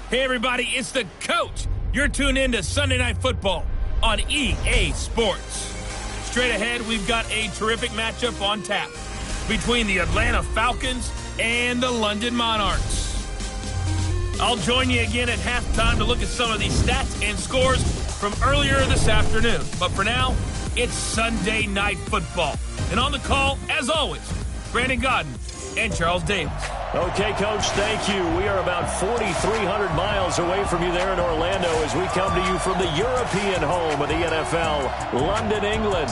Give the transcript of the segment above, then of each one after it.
Hey, everybody, it's the coach. You're tuned in to Sunday Night Football on EA Sports. Straight ahead, we've got a terrific matchup on tap between the Atlanta Falcons and the London Monarchs. I'll join you again at halftime to look at some of these stats and scores from earlier this afternoon. But for now, it's Sunday Night Football. And on the call, as always, Brandon Godden and Charles Davis. Okay, Coach, thank you. We are about 4,300 miles away from you there in Orlando as we come to you from the European home of the NFL, London, England.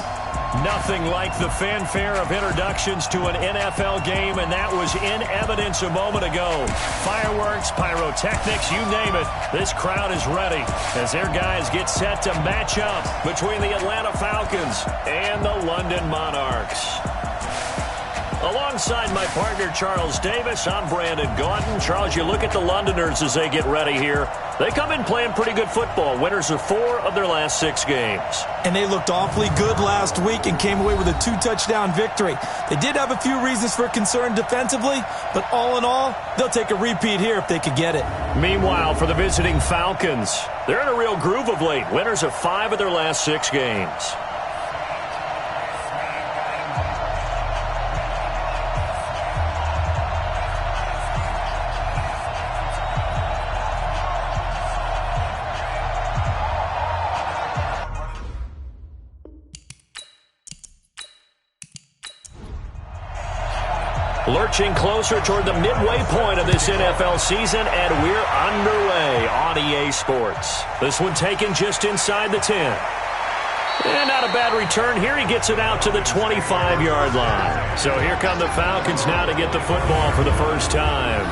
Nothing like the fanfare of introductions to an NFL game, and that was in evidence a moment ago. Fireworks, pyrotechnics, you name it. This crowd is ready as their guys get set to match up between the Atlanta Falcons and the London Monarchs. Alongside my partner, Charles Davis, I'm Brandon Gaudin. Charles, you look at the Londoners as they get ready here. They come in playing pretty good football. Winners of 4 of their last 6 games. And they looked awfully good last week and came away with a 2-touchdown victory. They did have a few reasons for concern defensively, but all in all, they'll take a repeat here if they could get it. Meanwhile, for the visiting Falcons, they're in a real groove of late. Winners of 5 of their last 6 games. Lurching closer toward the midway point of this NFL season, and we're underway on EA Sports. This one taken just inside the 10. And not a bad return here. He gets it out to the 25-yard line. So here come the Falcons now to get the football for the first time.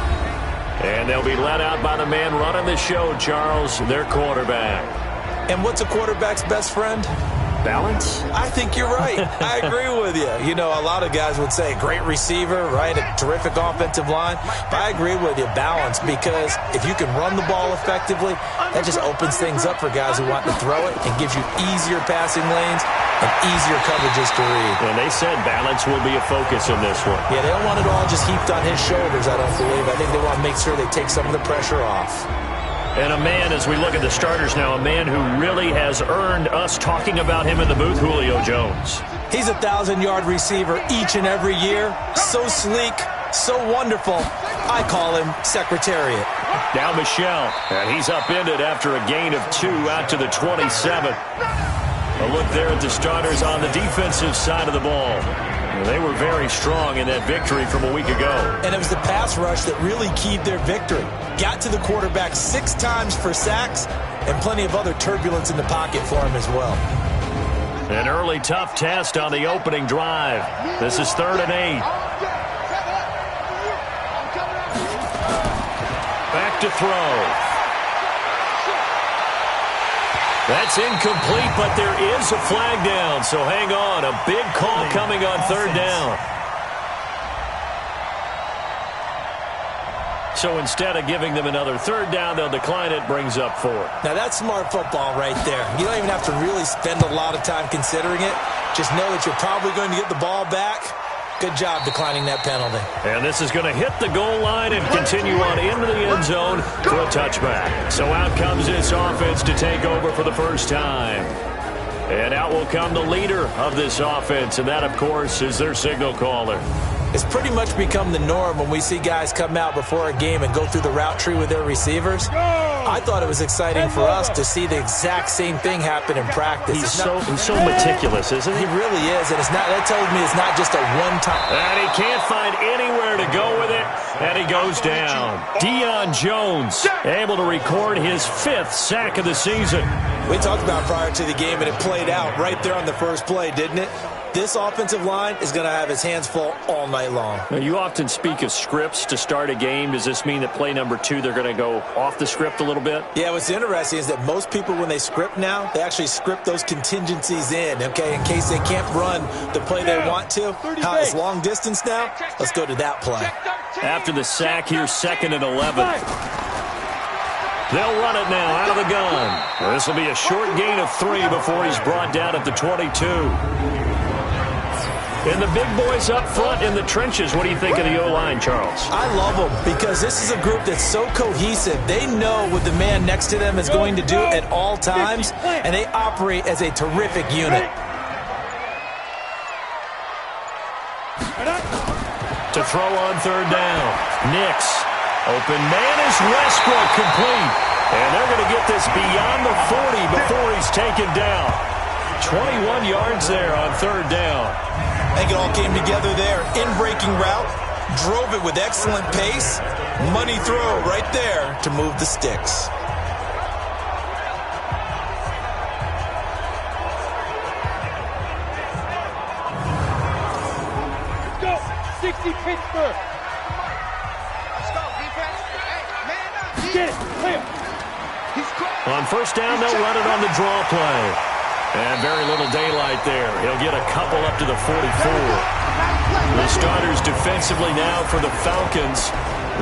And they'll be led out by the man running the show, Charles, their quarterback. And what's a quarterback's best friend? Balance? I think you're right. I agree with you. You know, a lot of guys would say great receiver, right? A terrific offensive line. But I agree with you, balance, because if you can run the ball effectively, that just opens things up for guys who want to throw it and gives you easier passing lanes and easier coverages to read. And they said balance will be a focus in this one. Yeah, they don't want it all just heaped on his shoulders, I don't believe. I think they want to make sure they take some of the pressure off. And a man, as we look at the starters now, a man who really has earned us talking about him in the booth, Julio Jones. He's a 1,000-yard receiver each and every year. So sleek, so wonderful. I call him Secretariat. Now Michel, and he's upended after a gain of 2 out to the 27. A look there at the starters on the defensive side of the ball. They were very strong in that victory from a week ago. And it was the pass rush that really keyed their victory. Got to the quarterback 6 times for sacks and plenty of other turbulence in the pocket for him as well. An early tough test on the opening drive. This is 3rd and 8. Back to throw. That's incomplete, but there is a flag down, so hang on. A big call coming on 3rd down. So instead of giving them another 3rd down, they'll decline it, brings up 4. Now that's smart football right there. You don't even have to really spend a lot of time considering it. Just know that you're probably going to get the ball back. Good job declining that penalty. And this is going to hit the goal line and continue on into the end zone for a touchback. So out comes this offense to take over for the first time. And out will come the leader of this offense, and that, of course, is their signal caller. It's pretty much become the norm when we see guys come out before a game and go through the route tree with their receivers. I thought it was exciting for us to see the exact same thing happen in practice. He's so meticulous, isn't he? He really is, and that tells me it's not just a one-time. And he can't find anywhere to go with it, and he goes down. Deion Jones able to record his 5th sack of the season. We talked about prior to the game, and it played out right there on the first play, didn't it? This offensive line is going to have his hands full all night long. Now, you often speak of scripts to start a game. Does this mean that play number 2, they're going to go off the script a little bit? Yeah, what's interesting is that most people, when they script now, they actually script those contingencies in, okay, in case they can't run the play they want to. How it's long distance now? Let's go to that play. After the sack, here's 2nd and 11. They'll run it now out of the gun. This will be a short gain of 3 before he's brought down at the 22. And the big boys up front in the trenches, what do you think of the O-line, Charles? I love them because this is a group that's so cohesive. They know what the man next to them is going to do at all times, and they operate as a terrific unit. To throw on third down. Nix. Open man is Westbrook, complete. And they're going to get this beyond the 40 before he's taken down. 21 yards there on third down. I think it all came together there. In-breaking route. Drove it with excellent pace. Money throw right there to move the sticks. Go! 60 Pittsburgh! Get it! Clear! On first down, they'll run it on the draw play. And very little daylight there. He'll get a couple up to the 44. The starters defensively now for the Falcons.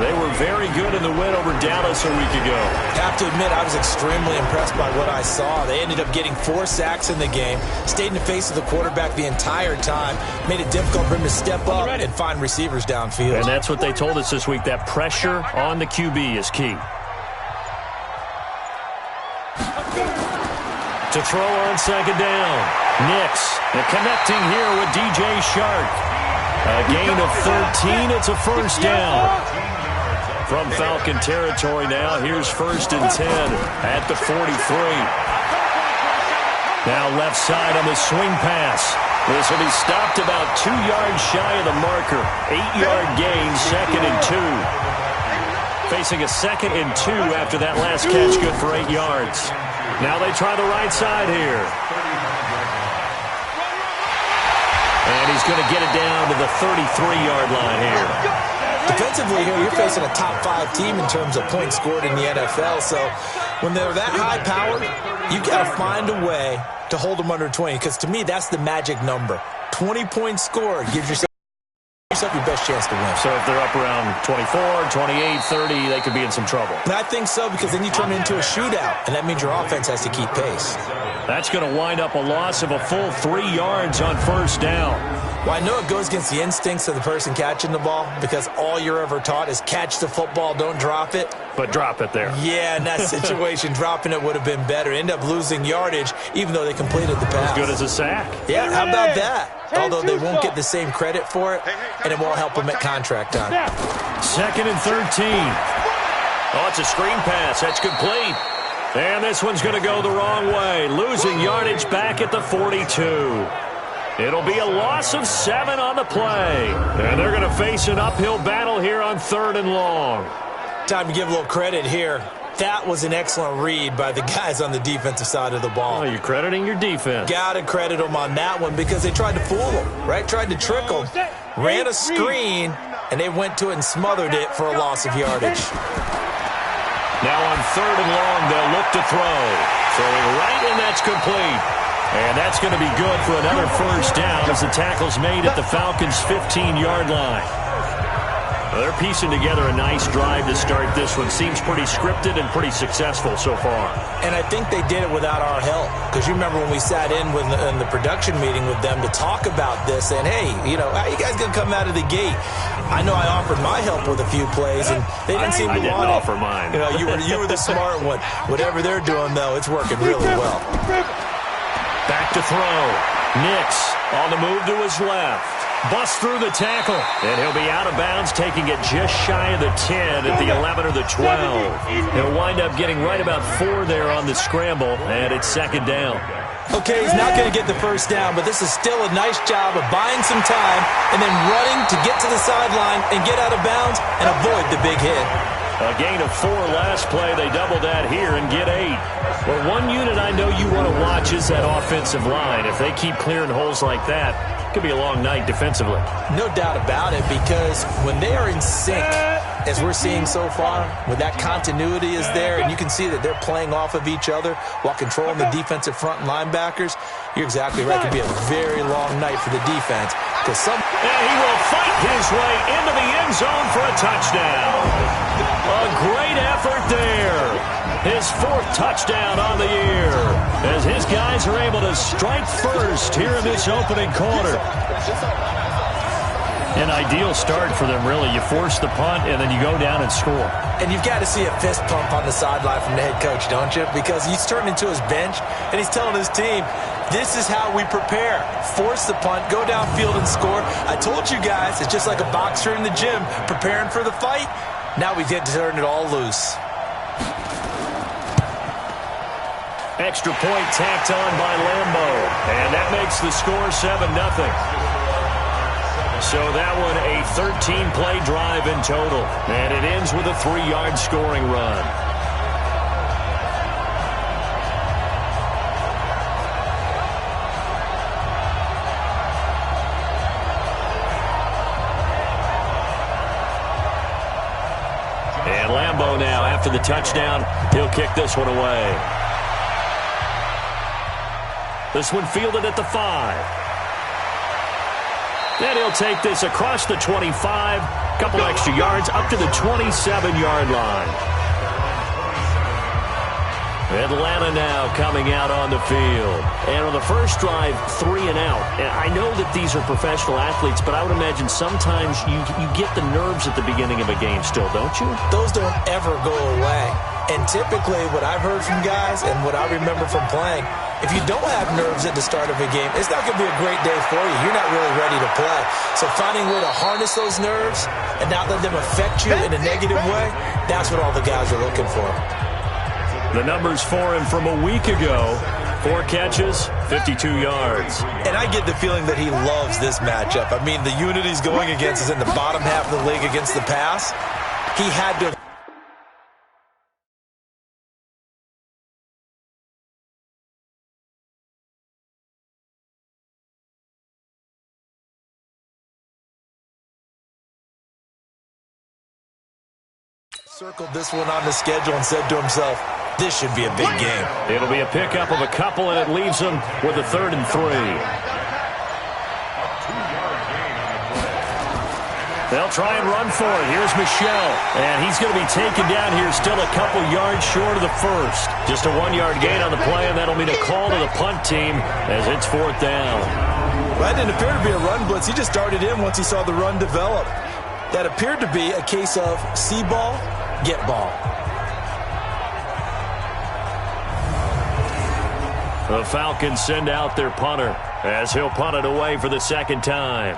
They were very good in the win over Dallas a week ago. Have to admit, I was extremely impressed by what I saw. They ended up getting 4 sacks in the game, stayed in the face of the quarterback the entire time, made it difficult for him to step up and find receivers downfield. And that's what they told us this week, that pressure on the QB is key. To throw on second down. Nix, the connecting here with DJ Shark. A gain of 13, it's a first down. From Falcon territory now, here's first and 10 at the 43. Now left side on the swing pass. This will be stopped about 2 yards shy of the marker. 8-yard gain, second and 2. Facing a second and 2 after that last catch, good for 8 yards. Now they try the right side here. And he's going to get it down to the 33-yard line here. Defensively here, you're facing a top-5 team in terms of points scored in the NFL. So when they're that high-powered, you've got to find a way to hold them under 20. Because to me, that's the magic number. 20 points scored gives yourself your best chance to win. So if they're up around 24, 28, 30, they could be in some trouble. And I think so, because then you turn it into a shootout, and that means your offense has to keep pace. That's going to wind up a loss of a full 3 yards on first down. Well, I know it goes against the instincts of the person catching the ball, because all you're ever taught is catch the football, don't drop it. But drop it there. Yeah, in that situation, dropping it would have been better. End up losing yardage, even though they completed the pass. As good as a sack. Yeah, how about that? Although they won't get the same credit for it, and it won't help them at contract time. Second and 13. Oh, it's a screen pass. That's complete. And this one's going to go the wrong way. Losing yardage back at the 42. It'll be a loss of 7 on the play. And they're going to face an uphill battle here on third and long. Time to give a little credit here. That was an excellent read by the guys on the defensive side of the ball. Oh, you're crediting your defense. Got to credit them on that one because they tried to fool them, right? Tried to trick them, ran a screen, and they went to it and smothered it for a loss of yardage. Now on third and long, they'll look to throw. Throwing right, and that's complete. And that's going to be good for another first down as the tackle's made at the Falcons' 15-yard line. Well, they're piecing together a nice drive to start this one. Seems pretty scripted and pretty successful so far. And I think they did it without our help. Because you remember when we sat in the production meeting with them to talk about this, and hey, you know, how you guys going to come out of the gate? I know I offered my help with a few plays, and they didn't seem to want it. I didn't offer mine. You know, you were the smart one. Whatever they're doing, though, it's working really well. Back to throw. Nix on the move to his left. Busts through the tackle, and he'll be out of bounds, taking it just shy of the 10 at the 11 or the 12. He'll wind up getting right about 4 there on the scramble, and it's second down. Okay, he's not going to get the first down, but this is still a nice job of buying some time and then running to get to the sideline and get out of bounds and avoid the big hit. A gain of 4 last play. They double that here and get 8. Well, one unit I know you want to watch is that offensive line. If they keep clearing holes like that, it could be a long night defensively. No doubt about it, because when they are in sync, as we're seeing so far, when that continuity is there and you can see that they're playing off of each other while controlling the defensive front and linebackers, you're exactly right. It could be a very long night for the defense. And he will fight his way into the end zone for a touchdown. A great effort there. His 4th touchdown on the year. as his guys are able to strike first here in this opening quarter. An ideal start for them, really. You force the punt, and then you go down and score. And you've got to see a fist pump on the sideline from the head coach, don't you? Because he's turning to his bench, and he's telling his team, this is how we prepare. Force the punt, go downfield and score. I told you guys, it's just like a boxer in the gym preparing for the fight. Now we get to turn it all loose. Extra point tacked on by Lambo, and that makes the score 7-0. So that one a 13-play drive in total, and it ends with a 3-yard scoring run. And Lambo now, after the touchdown, he'll kick this one away. This one fielded at the 5. Then he'll take this across the 25, couple extra yards, up to the 27-yard line. Atlanta now coming out on the field. And on the first drive, 3 and out. And I know that these are professional athletes, but I would imagine sometimes you get the nerves at the beginning of a game still, don't you? Those don't ever go away. And typically what I've heard from guys and what I remember from playing, if you don't have nerves at the start of a game, it's not going to be a great day for you. You're not really ready to play. So finding a way to harness those nerves and not let them affect you in a negative way, that's what all the guys are looking for. The numbers for him from a week ago, 4 catches, 52 yards. And I get the feeling that he loves this matchup. I mean, the unit he's going against is in the bottom half of the league against the pass. He had to... circled this one on the schedule and said to himself, this should be a big game. It'll be a pickup of a couple, and it leaves him with a 3rd and 3. They'll try and run for it. Here's Michelle, and he's going to be taken down here still a couple yards short of the first. Just a 1-yard gain on the play, and that'll mean a call to the punt team as it's 4th down. Well, that didn't appear to be a run blitz. He just darted in once he saw the run develop. That appeared to be a case of see ball, get ball. The Falcons send out their punter as he'll punt it away for the 2nd time.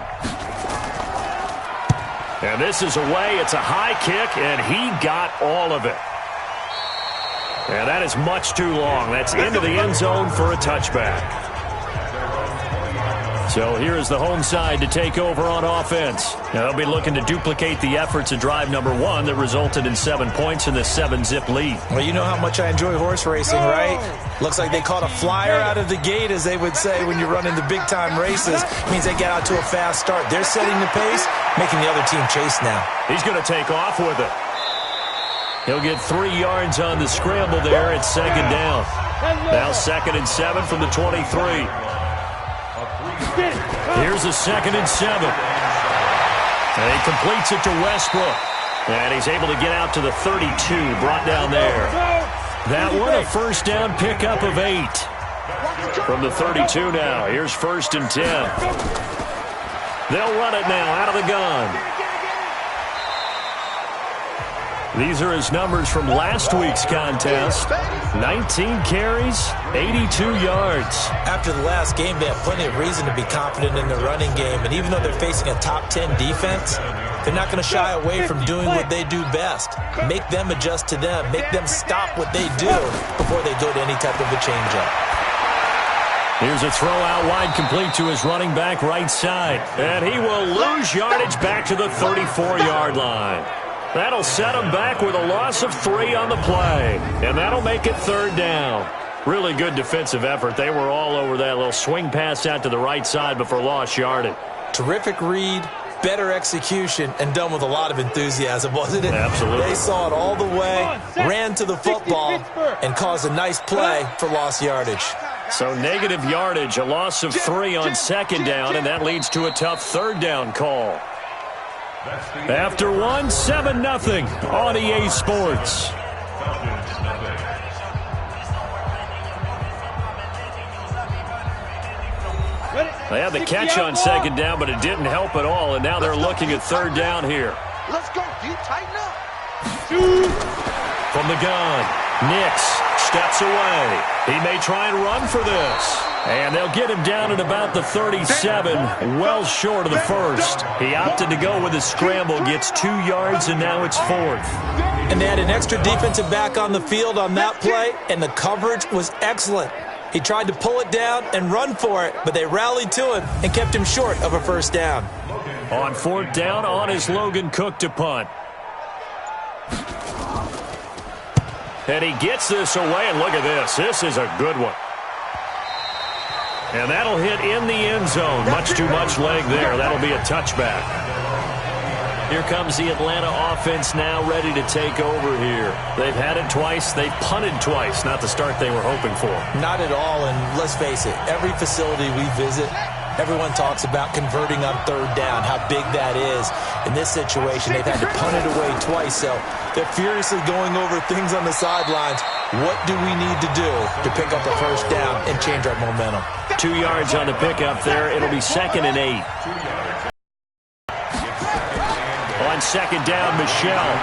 And this is away. It's a high kick, and he got all of it. And that is much too long. That's into the end zone for a touchback. So here's the home side to take over on offense. Now they'll be looking to duplicate the efforts of drive number 1 that resulted in 7 points in the 7-zip lead. Well, you know how much I enjoy horse racing, right? Looks like they caught a flyer out of the gate, as they would say when you're running the big-time races. It means they get out to a fast start. They're setting the pace, making the other team chase now. He's going to take off with it. He'll get 3 yards on the scramble there at 2nd down. Now 2nd and 7 from the 23. Here's a 2nd and 7. And he completes it to Westbrook. And he's able to get out to the 32, brought down there. That one, a 1st down pickup of 8. From the 32 now, here's 1st and 10. They'll run it now out of the gun. These are his numbers from last week's contest. 19 carries, 82 yards. After the last game, they have plenty of reason to be confident in their running game. And even though they're facing a top 10 defense, they're not going to shy away from doing what they do best. Make them adjust to them. Make them stop what they do before they go to any type of a changeup. Here's a throw out wide, complete to his running back right side. And he will lose yardage back to the 34-yard line. That'll set him back with a loss of 3 on the play. And that'll make it 3rd down. Really good defensive effort. They were all over that little swing pass out to the right side before lost yardage. Terrific read, better execution, and done with a lot of enthusiasm, wasn't it? Absolutely. They saw it all the way, ran to the football, and caused a nice play for lost yardage. So negative yardage, a loss of 3 on 2nd down, and that leads to a tough 3rd down call. After 1, 7-0 on EA Sports. They had the catch on second down, but it didn't help at all, and now they're looking at third down here. Let's go. You tighten up. From the gun, Nix steps away. He may try and run for this. And they'll get him down at about the 37, well short of the first. He opted to go with a scramble, gets 2 yards, and now it's fourth. And they had an extra defensive back on the field on that play, and the coverage was excellent. He tried to pull it down and run for it, but they rallied to him and kept him short of a first down. On fourth down, on is Logan Cook to punt. And he gets this away, and look at this. This is a good one. And that'll hit in the end zone. Much too much leg there. That'll be a touchback. Here comes the Atlanta offense now ready to take over here. They've had it twice. They've punted twice. Not the start they were hoping for. Not at all, and let's face it, every facility we visit, everyone talks about converting on third down, how big that is. In this situation, they've had to punt it away twice, so they're furiously going over things on the sidelines. What do we need to do to pick up a first down and change our momentum? 2 yards on the pickup there. It'll be 2nd and 8. On second down, Michelle.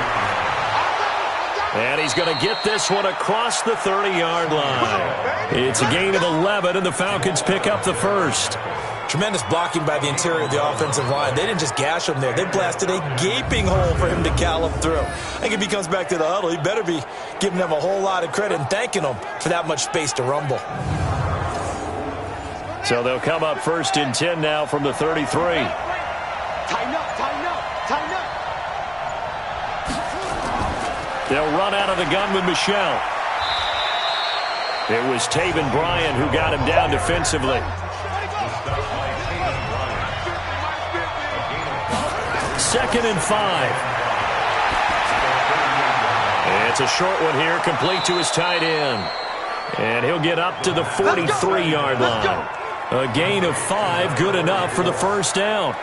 And he's going to get this one across the 30-yard line. It's a gain of 11, and the Falcons pick up the first. Tremendous blocking by the interior of the offensive line. They didn't just gash him there. They blasted a gaping hole for him to gallop through. I think if he comes back to the huddle, he better be giving them a whole lot of credit and thanking them for that much space to rumble. So they'll come up 1st and 10 now from the 33. Tighten up, tighten up, tighten up. They'll run out of the gun with Michelle. It was Taven Bryan who got him down defensively. 2nd and 5. It's a short one here, complete to his tight end. And he'll get up to the 43-yard line. A gain of 5, good enough for the first down.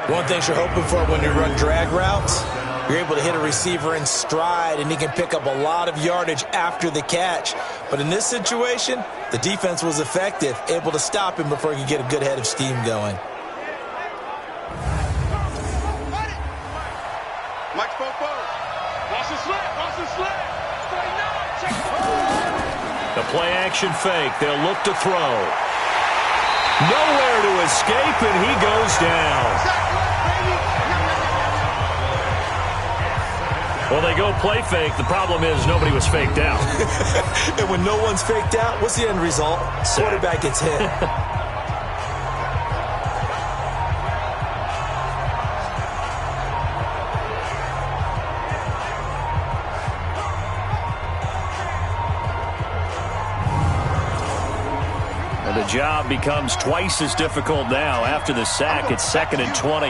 One thing you're hoping for when you run drag routes, you're able to hit a receiver in stride, and he can pick up a lot of yardage after the catch. But in this situation, the defense was effective, able to stop him before he could get a good head of steam going. Mike spoke forward. Watch the slip, watch the slip. The play-action fake. They'll look to throw. Nowhere to escape, and he goes down. Well, they go play fake. The problem is nobody was faked out. And when no one's faked out, what's the end result? Quarterback gets hit. The job becomes twice as difficult now. After the sack, it's 2nd and 20.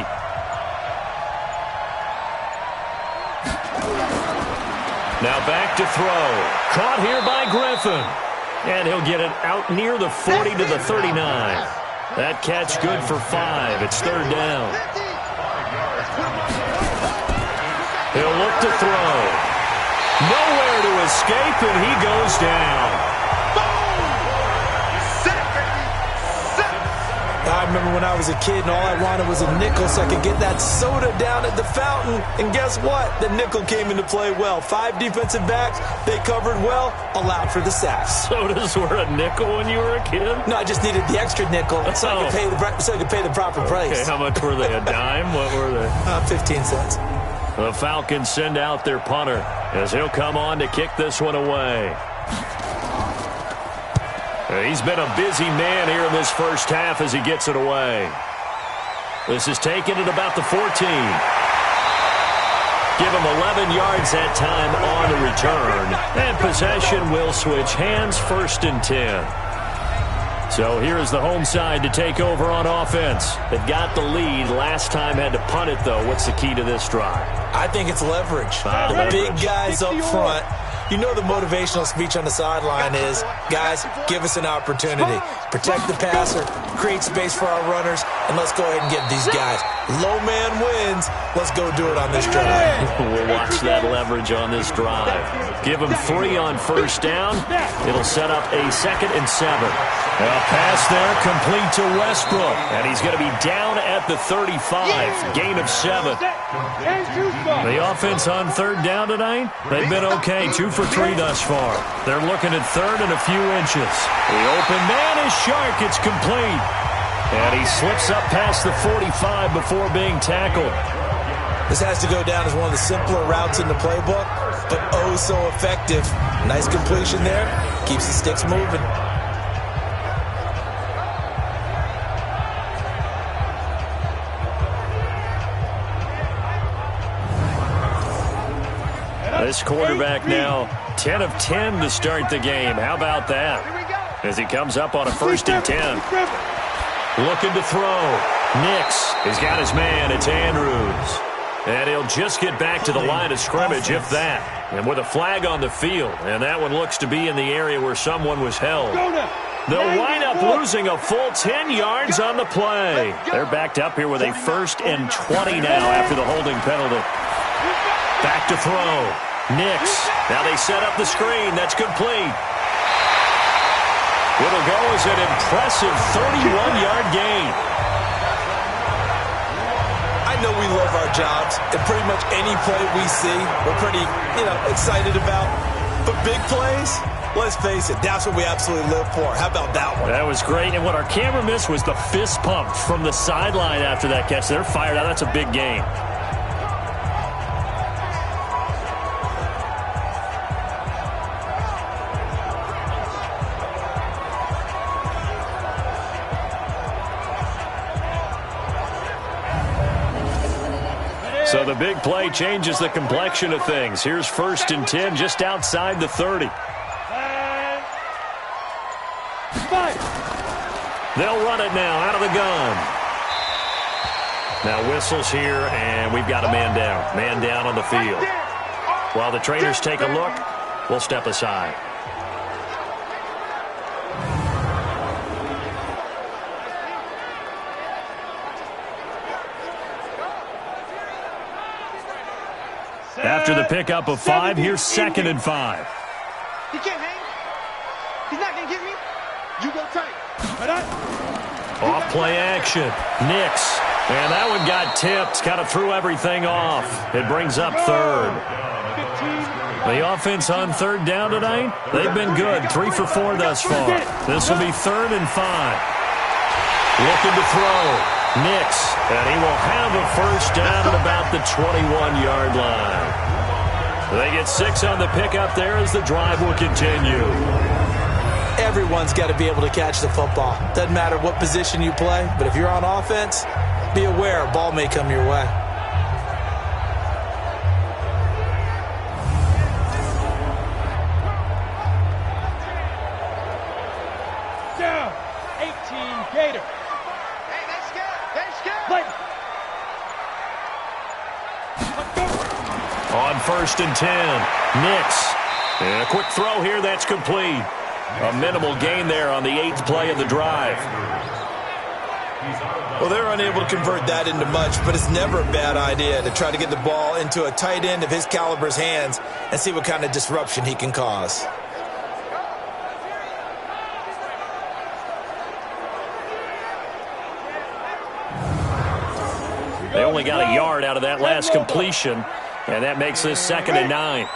Now back to throw. Caught here by Griffin. And he'll get it out near the 40 to the 39. That catch good for 5. It's 3rd down. He'll look to throw. Nowhere to escape, and he goes down. I remember when I was a kid and all I wanted was a nickel so I could get that soda down at the fountain. And guess what? The nickel came into play well. 5 defensive backs, they covered well, allowed for the sacks. Sodas were a nickel when you were a kid? No, I just needed the extra nickel so I could pay the proper price. Okay, how much were they? A dime? What were they? 15 cents. The Falcons send out their punter as he'll come on to kick this one away. He's been a busy man here in this first half as he gets it away. This is taken at about the 14. Give him 11 yards that time on the return. And possession will switch hands, 1st and 10. So here is the home side to take over on offense. They've got the lead. Last time had to punt it, though. What's the key to this drive? I think it's leverage. The big guys up front You know the motivational speech on the sideline is, guys, give us an opportunity. Protect the passer, create space for our runners, and let's go ahead and give these guys. Low man wins. Let's go do it on this drive. We'll watch that leverage on this drive. Give them 3 on first down. It'll set up a 2nd and 7. A pass there complete to Westbrook. And he's going to be down at the 35. Gain of 7. The offense on 3rd down tonight, they've been okay. 2 for 3 thus far. They're looking at 3rd and a few inches. The open man is Shark. It's complete. And he slips up past the 45 before being tackled. This has to go down as one of the simpler routes in the playbook, but oh so effective. Nice completion there. Keeps the sticks moving. This quarterback now 10 of 10 to start the game. How about that? As he comes up on a 1st and 10. Looking to throw. Nix has got his man. It's Andrews. And he'll just get back to the line of scrimmage, if that. And with a flag on the field. And that one looks to be in the area where someone was held. They'll wind up losing a full 10 yards on the play. They're backed up here with a 1st and 20 now after the holding penalty. Back to throw. Nix. Now they set up the screen. That's complete. It'll go as an impressive 31-yard gain. I know we love our jobs, and pretty much any play we see, we're pretty, excited about. But big plays, let's face it, that's what we absolutely live for. How about that one? That was great, and what our camera missed was the fist pump from the sideline after that catch. They're fired out. That's a big game. So the big play changes the complexion of things. Here's 1st and 10 just outside the 30. They'll run it now out of the gun. Now whistles here, and we've got a man down. Man down on the field. While the trainers take a look, we'll step aside. After the pickup of 5, here's 2nd and 5. He can't hang. He's not going to get me. You go tight. Off play action. Nix. And that one got tipped. Kind of threw everything off. It brings up 3rd. The offense on 3rd down tonight, they've been good. 3 for 4 thus far. This will be 3rd and 5. Looking to throw. Nix, and he will have a 1st down at about the 21-yard line. They get 6 on the pickup there as the drive will continue. Everyone's got to be able to catch the football. Doesn't matter what position you play, but if you're on offense, be aware a ball may come your way. Down, 18 Gator. On 1st and 10, Nix. And a quick throw here, that's complete. A minimal gain there on the 8th play of the drive. Well, they're unable to convert that into much, but it's never a bad idea to try to get the ball into a tight end of his caliber's hands and see what kind of disruption he can cause. They only got a yard out of that last completion, and that makes this 2nd and 9.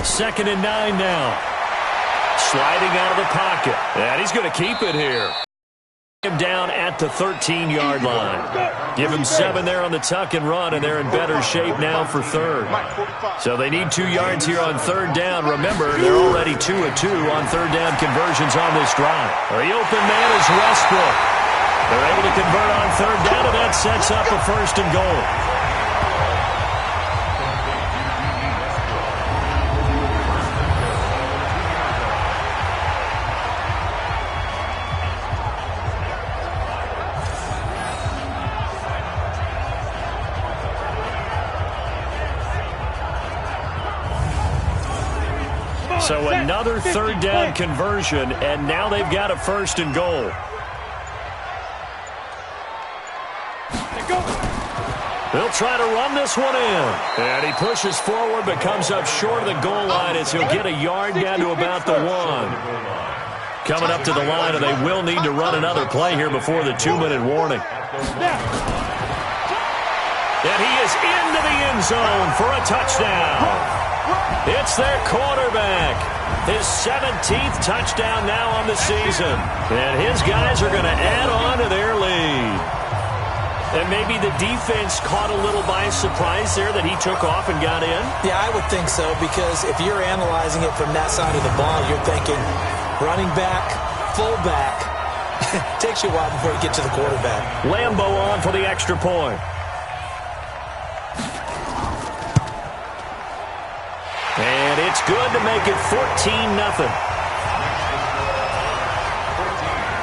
Second and 9 now. Sliding out of the pocket. And he's going to keep it here. Him down at the 13-yard line. Give him 7 there on the tuck and run, and they're in better shape now for 3rd. So they need 2 yards here on 3rd down. Remember, they're already 2 of 2 on 3rd down conversions on this drive. The open man is Westbrook. They're able to convert on 3rd down, and that sets up a 1st and goal. So another third down conversion, and now they've got a 1st and goal. He'll try to run this one in. And he pushes forward but comes up short of the goal line as he'll get a yard down to about the 1. Coming up to the line, and they will need to run another play here before the 2-minute warning. And he is into the end zone for a touchdown. It's their quarterback. His 17th touchdown now on the season. And his guys are going to add on to their lead. And maybe the defense caught a little by surprise there that he took off and got in? Yeah, I would think so, because if you're analyzing it from that side of the ball, you're thinking running back, fullback. Takes you a while before you get to the quarterback. Lambo on for the extra point. And it's good to make it 14-0.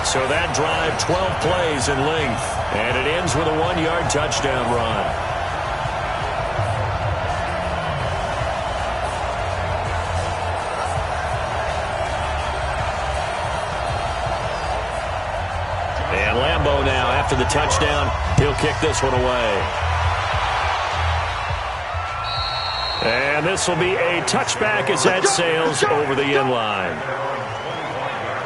So that drive, 12 plays in length. And it ends with a 1-yard touchdown run. And Lambo now, after the touchdown, he'll kick this one away. And this will be a touchback as that sails over the end line.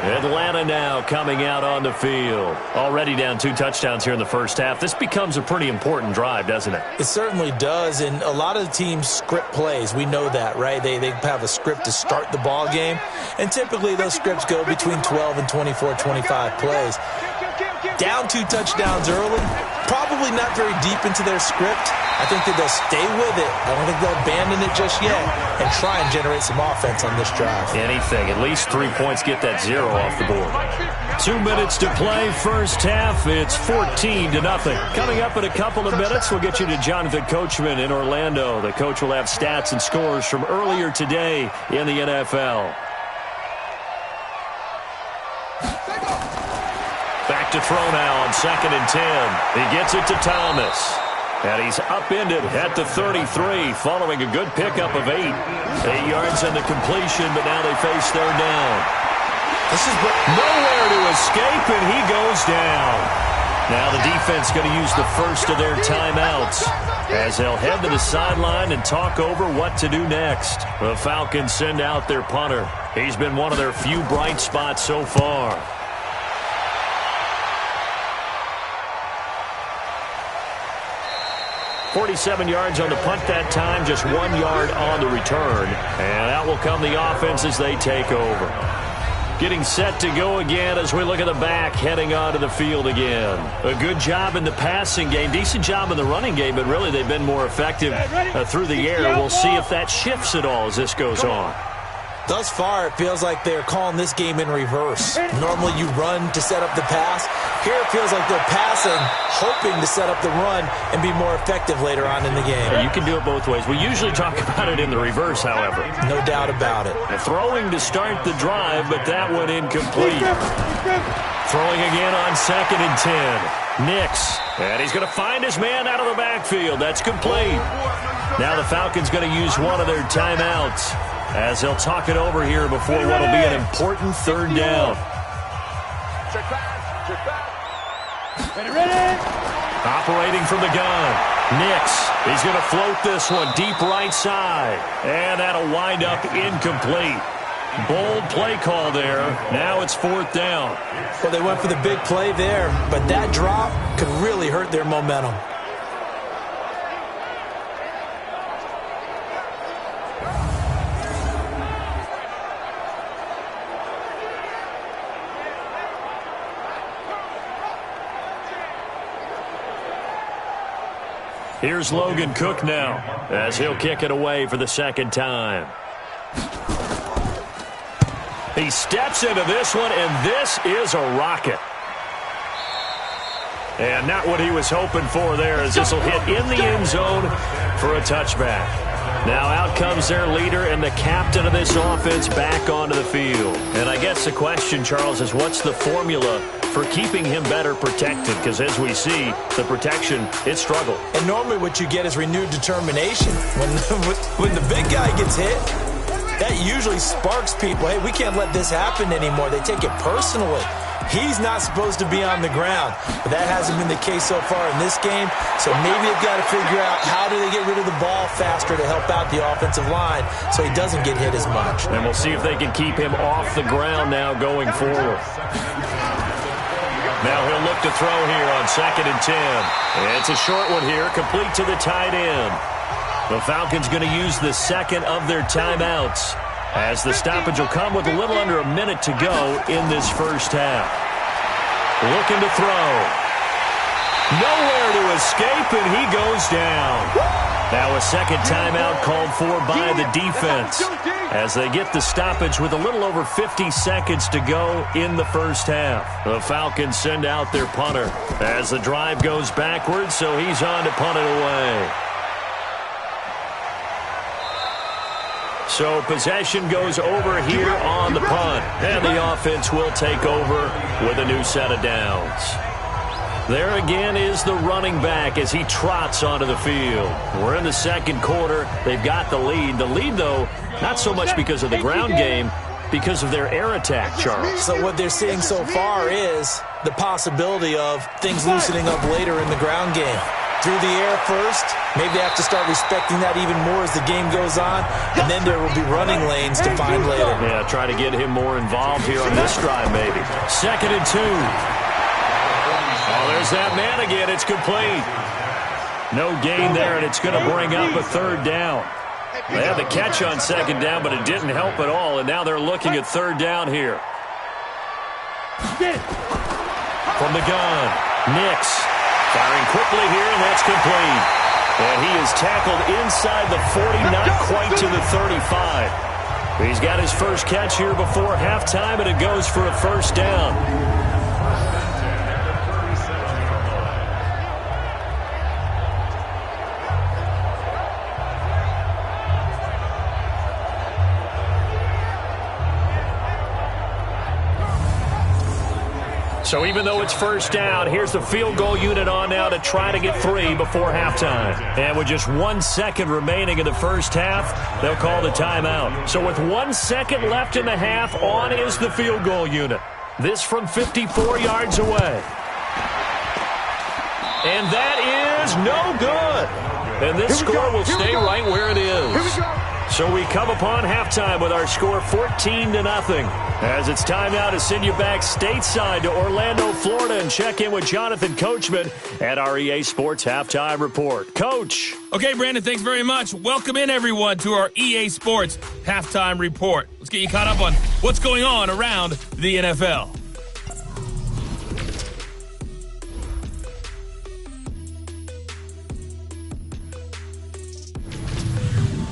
Atlanta now coming out on the field. Already down 2 touchdowns here in the first half. This becomes a pretty important drive, doesn't it? It certainly does, and a lot of the teams script plays. We know that, right? They have a script to start the ball game, and typically those scripts go between 12 and 24, 25 plays. Down 2 touchdowns early, probably not very deep into their script. I think that they'll stay with it. I don't think they'll abandon it just yet and try and generate some offense on this drive. Anything. At least 3 points, get that 0 off the board. 2 minutes to play, first half. It's 14-0. Coming up in a couple of minutes, we'll get you to Jonathan Coachman in Orlando. The coach will have stats and scores from earlier today in the NFL. Back to throw now on 2nd and 10. He gets it to Thomas. And he's upended at the 33 following a good pickup of 8. 8 yards on the completion, but now they face 3rd down. This is nowhere to escape, and he goes down. Now the defense going to use the first of their timeouts as they'll head to the sideline and talk over what to do next. The Falcons send out their punter. He's been one of their few bright spots so far. 47 yards on the punt that time, just 1 yard on the return. And out will come the offense as they take over. Getting set to go again as we look at the back, heading onto the field again. A good job in the passing game, decent job in the running game, but really they've been more effective through the air. We'll see if that shifts at all as this goes on. Thus far, it feels like they're calling this game in reverse. Normally you run to set up the pass. Here it feels like they're passing, hoping to set up the run and be more effective later on in the game. You can do it both ways. We usually talk about it in the reverse, however. No doubt about it. Throwing to start the drive, but that one incomplete. Throwing again on 2nd and 10. Nix. And he's going to find his man out of the backfield. That's complete. Now the Falcons going to use one of their timeouts as they'll talk it over here before what will be an important 3rd down. Operating from the gun. Nix. He's going to float this one deep right side. And that'll wind up incomplete. Bold play call there. Now it's 4th down. Well, they went for the big play there, but that drop could really hurt their momentum. Here's Logan Cook now as he'll kick it away for the 2nd time. He steps into this one, and this is a rocket. And not what he was hoping for there, as this will hit in the end zone for a touchback. Now out comes their leader and the captain of this offense back onto the field. And I guess the question, Charles, is what's the formula for keeping him better protected? Because as we see, the protection, it struggled. And normally what you get is renewed determination. When the big guy gets hit, that usually sparks people. Hey, we can't let this happen anymore. They take it personally. He's not supposed to be on the ground, but that hasn't been the case so far in this game. So maybe they've got to figure out how do they get rid of the ball faster to help out the offensive line so he doesn't get hit as much. And we'll see if they can keep him off the ground now going forward. Now he'll look to throw here on 2nd and 10. It's a short one here, complete to the tight end. The Falcons going to use the second of their timeouts, as the stoppage will come with a little under a minute to go in this first half. Looking to throw. Nowhere to escape, and he goes down. Now a second timeout called for by the defense, as they get the stoppage with a little over 50 seconds to go in the first half. The Falcons send out their punter as the drive goes backwards, so he's on to punt it away. So possession goes over here on the punt, and the offense will take over with a new set of downs. There again is the running back as he trots onto the field. We're in the second quarter. They've got the lead. The lead, though, not so much because of the ground game, because of their air attack, Charles. So what they're seeing so far is the possibility of things loosening up later in the ground game. Through the air first, maybe they have to start respecting that even more as the game goes on, and then there will be running lanes to find later. Yeah, try to get him more involved here on this drive, maybe. 2nd and 2. Oh, there's that man again. It's complete. No gain there, and it's going to bring up a 3rd down. They had the catch on 2nd down, but it didn't help at all, and now they're looking at 3rd down here. From the gun, Nix. Firing quickly here, and that's complete. And he is tackled inside the 40, not quite to the 35. He's got his first catch here before halftime, and it goes for a 1st down. So even though it's 1st down, here's the field goal unit on now to try to get 3 before halftime. And with just 1 second remaining in the first half, they'll call the timeout. So with 1 second left in the half, on is the field goal unit. This from 54 yards away. And that is no good. And this score will stay right where it is. So we come upon halftime with our score 14-0. As it's time now to send you back stateside to Orlando, Florida, and check in with Jonathan Coachman at our EA Sports Halftime Report. Coach. Okay, Brandon, thanks very much. Welcome in, everyone, to our EA Sports Halftime Report. Let's get you caught up on what's going on around the NFL.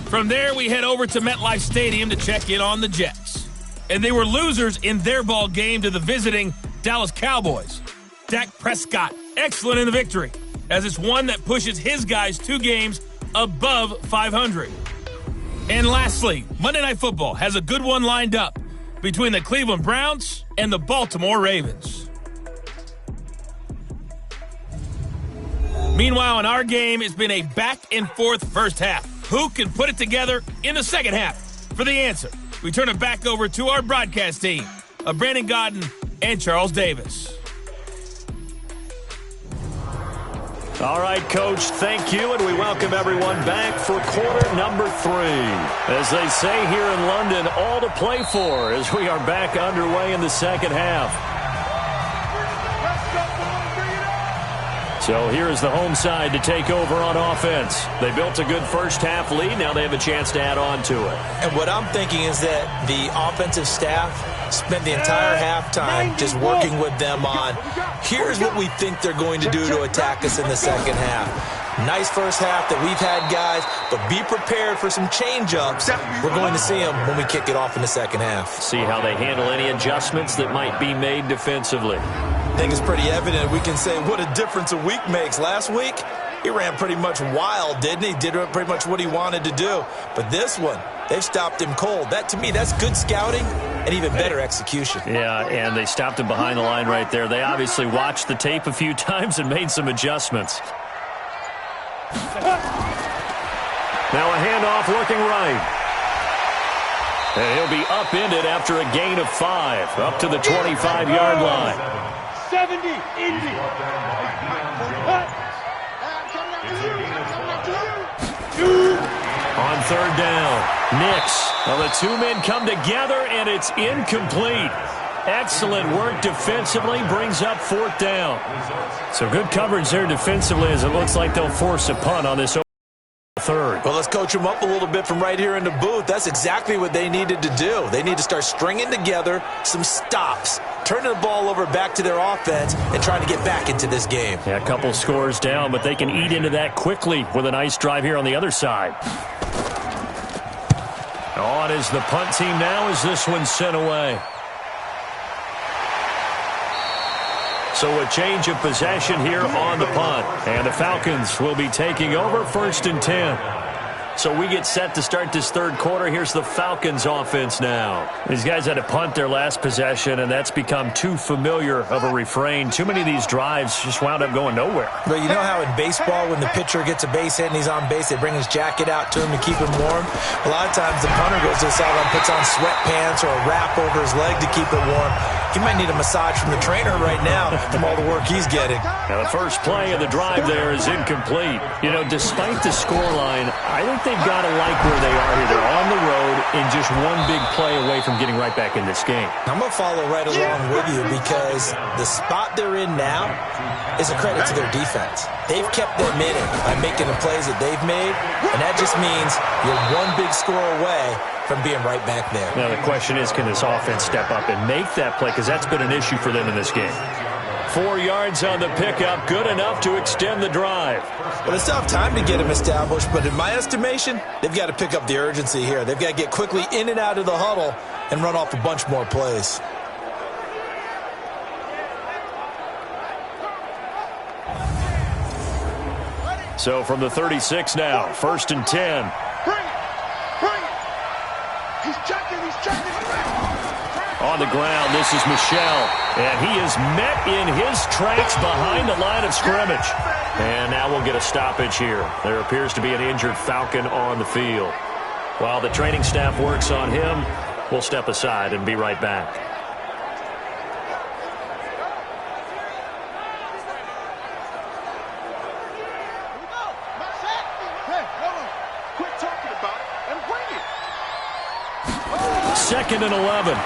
From there, we head over to MetLife Stadium to check in on the Jets. And they were losers in their ball game to the visiting Dallas Cowboys. Dak Prescott, excellent in the victory, as it's one that pushes his guys 2 games above 500. And lastly, Monday Night Football has a good one lined up between the Cleveland Browns and the Baltimore Ravens. Meanwhile, in our game, it's been a back-and-forth first half. Who can put it together in the second half? For the answer, we turn it back over to our broadcast team of Brandon Godden and Charles Davis. All right, Coach, thank you, and we welcome everyone back for quarter number 3. As they say here in London, all to play for as we are back underway in the second half. So here's the home side to take over on offense. They built a good first half lead. Now they have a chance to add on to it. And what I'm thinking is that the offensive staff spent the entire halftime just working with them on, here's what we think they're going to do to attack us in the second half. Nice first half that we've had, guys, but be prepared for some change-ups. We're going to see them when we kick it off in the second half. See how they handle any adjustments that might be made defensively. I think it's pretty evident. We can say what a difference a week makes. Last week, he ran pretty much wild, didn't he? Did pretty much what he wanted to do. But this one, they've stopped him cold. That, to me, that's good scouting and even better execution. Yeah, and they stopped him behind the line right there. They obviously watched the tape a few times and made some adjustments. Now a handoff looking right. And he'll be upended after a gain of 5, up to the 25-yard line. 70, Indy. On third down, Nix. Well, the two men come together, and it's incomplete. Excellent work defensively, brings up fourth down. So good coverage there defensively as it looks like they'll force a punt on this third. Well, let's coach them up a little bit from right here in the booth. That's exactly what they needed to do. They need to start stringing together some stops, turning the ball over back to their offense, and trying to get back into this game. Yeah, a couple scores down, but they can eat into that quickly with a nice drive here on the other side. On is the punt team now as this one's sent away. So a change of possession here on the punt. And the Falcons will be taking over 1st and 10. So we get set to start this third quarter. Here's the Falcons offense now. These guys had to punt their last possession, and that's become too familiar of a refrain. Too many of these drives just wound up going nowhere. But you know how in baseball when the pitcher gets a base hit and he's on base, they bring his jacket out to him to keep him warm? A lot of times the punter goes to the sideline, puts on sweatpants or a wrap over his leg to keep it warm. He might need a massage from the trainer right now from all the work he's getting. Now the first play of the drive there is incomplete. You know, despite the scoreline, I think they've got to like where they are here. They're on the road and just one big play away from getting right back in this game. I'm going to follow right along with you because the spot they're in now is a credit to their defense. They've kept them in it by making the plays that they've made, and that just means you're one big score away from being right back there. Now the question is, can this offense step up and make that play? Because that's been an issue for them in this game. 4 yards on the pickup, good enough to extend the drive. Well, they still have time to get them established, but in my estimation, they've got to pick up the urgency here. They've got to get quickly in and out of the huddle and run off a bunch more plays. So from the 36 now, 1st and 10. On the ground, this is Michel, and he is met in his tracks behind the line of scrimmage. And now we'll get a stoppage here. There appears to be an injured Falcon on the field. While the training staff works on him, we'll step aside and be right back. Second and 11.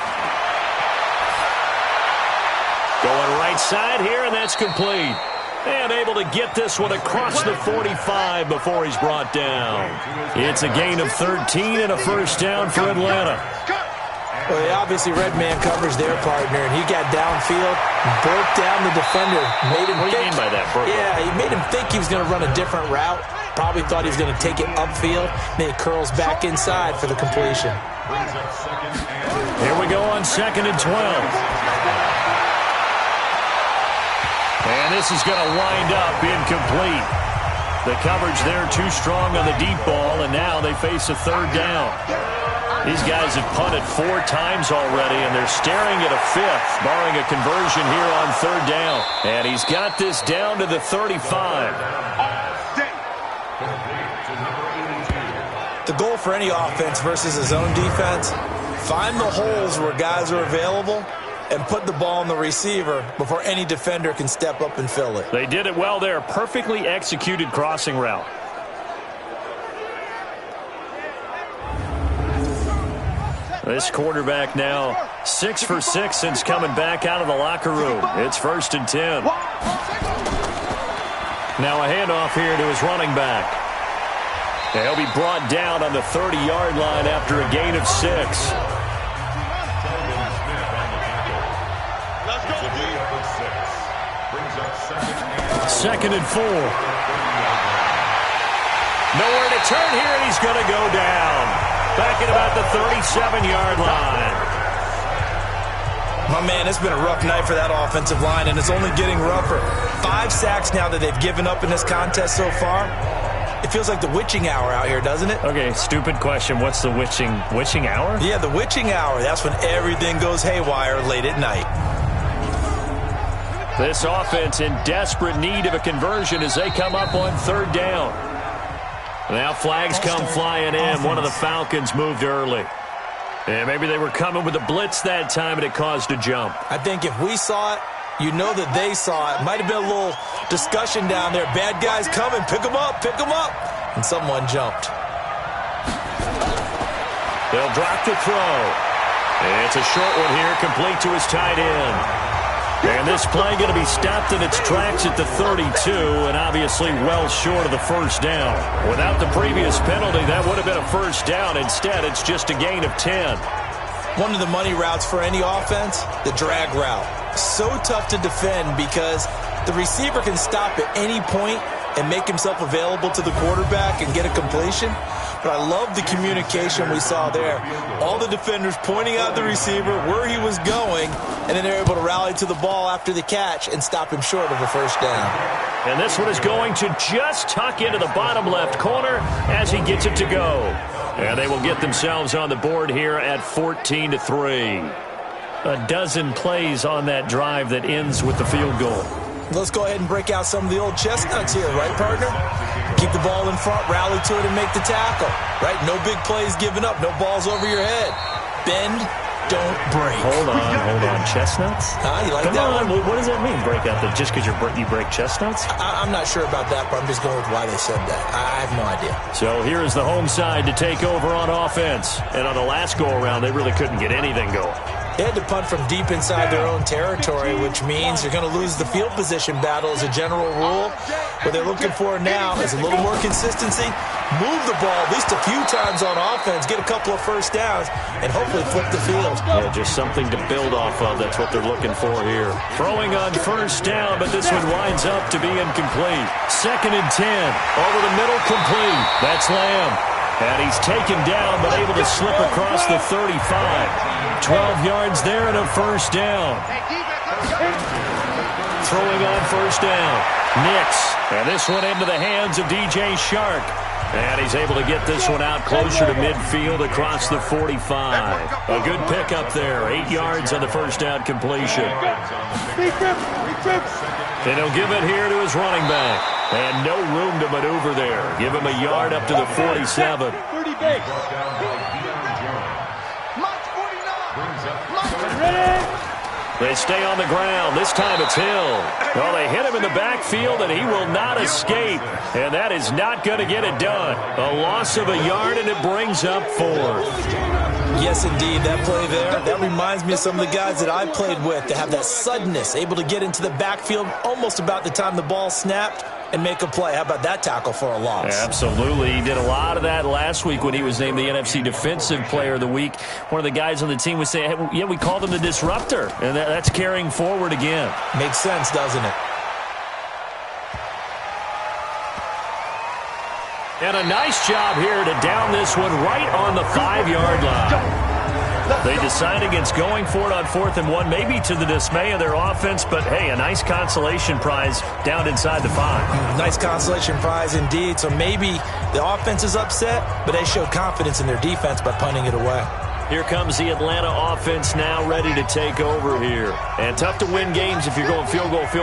Going right side here, and that's complete. And able to get this one across the 45 before he's brought down. It's a gain of 13 and a first down for Atlanta. Well, he obviously red man covers their partner, and he got downfield, broke down the defender, made him What do you mean by that, Burke? Yeah, he made him think he was going to run a different route. Probably thought he was going to take it upfield. Then he curls back inside for the completion. Here we go on 2nd and 12. And this is going to wind up incomplete. The coverage there too strong on the deep ball, and now they face a third down. These guys have punted 4 times already, and they're staring at a 5th, barring a conversion here on third down. And he's got this down to the 35. The goal for any offense versus his own defense, find the holes where guys are available and put the ball on the receiver before any defender can step up and fill it. They did it well there. Perfectly executed crossing route. This quarterback now 6 for 6 since coming back out of the locker room. It's 1st and 10. Now a handoff here to his running back. And he'll be brought down on the 30-yard line after a gain of 6. Second and 4. Nowhere to turn here, and he's going to go down. Back at about the 37-yard line. My man, it's been a rough night for that offensive line, and it's only getting rougher. 5 sacks now that they've given up in this contest so far. It feels like the witching hour out here, doesn't it? Okay, stupid question. What's the witching hour? Yeah, the witching hour. That's when everything goes haywire late at night. This offense in desperate need of a conversion as they come up on third down. Now flags come flying in. One of the Falcons moved early. And maybe they were coming with a blitz that time, and it caused a jump. I think if we saw it, you know that they saw it. Might have been a little discussion down there. Bad guys coming. Pick them up. Pick them up. And someone jumped. They'll drop the throw. It's a short one here, complete to his tight end. And this play going to be stopped in its tracks at the 32, and obviously well short of the first down. Without the previous penalty, that would have been a first down. Instead, it's just a gain of 10. One of the money routes for any offense, the drag route. So tough to defend because the receiver can stop at any point and make himself available to the quarterback and get a completion. But I love the communication we saw there. All the defenders pointing out the receiver, where he was going, and then they're able to rally to the ball after the catch and stop him short of a first down. And this one is going to just tuck into the bottom left corner as he gets it to go. And they will get themselves on the board here at 14-3. A dozen plays on that drive that ends with the field goal. Let's go ahead and break out some of the old chestnuts here, right, partner? Keep the ball in front, rally to it, and make the tackle, right? No big plays given up, no balls over your head. Bend, don't break. Hold on. Chestnuts? You like Come that on, one? what does that mean, break out? Just because you break chestnuts? I'm not sure about that, but I'm just going with why they said that. I have no idea. So here is the home side to take over on offense. And on the last go-around, they really couldn't get anything going. They had to punt from deep inside their own territory, which means you're going to lose the field position battle as a general rule. What they're looking for now is a little more consistency, move the ball at least a few times on offense, get a couple of first downs, and hopefully flip the field. Yeah, just something to build off of. That's what they're looking for here. Throwing on first down, but this one winds up to be incomplete. 2nd and 10. Over the middle, complete. That's Lamb. And he's taken down, but able to slip across the 35. 12 yards there and a first down. Throwing on first down. Nix. And this one into the hands of DJ Shark. And he's able to get this one out closer to midfield across the 45. A good pickup there. 8 yards on the first down completion. And he'll give it here to his running back. And no room to maneuver there. Give him a yard up to the 47. They stay on the ground. This time it's Hill. Well, they hit him in the backfield, and he will not escape. And that is not going to get it done. A loss of a yard, and it brings up 4. Yes, indeed. That play there, that reminds me of some of the guys that I played with that have that suddenness, able to get into the backfield almost about the time the ball snapped and make a play. How about that tackle for a loss? Absolutely. He did a lot of that last week when he was named the NFC Defensive Player of the Week. One of the guys on the team was saying, hey, yeah, we called him the disruptor. And that's carrying forward again. Makes sense, doesn't it? And a nice job here to down this one right on the 5-yard line. They decide against going for it on 4th and 1, maybe to the dismay of their offense, but hey, a nice consolation prize down inside the 5. Nice consolation prize indeed. So maybe the offense is upset, but they showed confidence in their defense by punting it away. Here comes the Atlanta offense now ready to take over here. And tough to win games if you're going field goal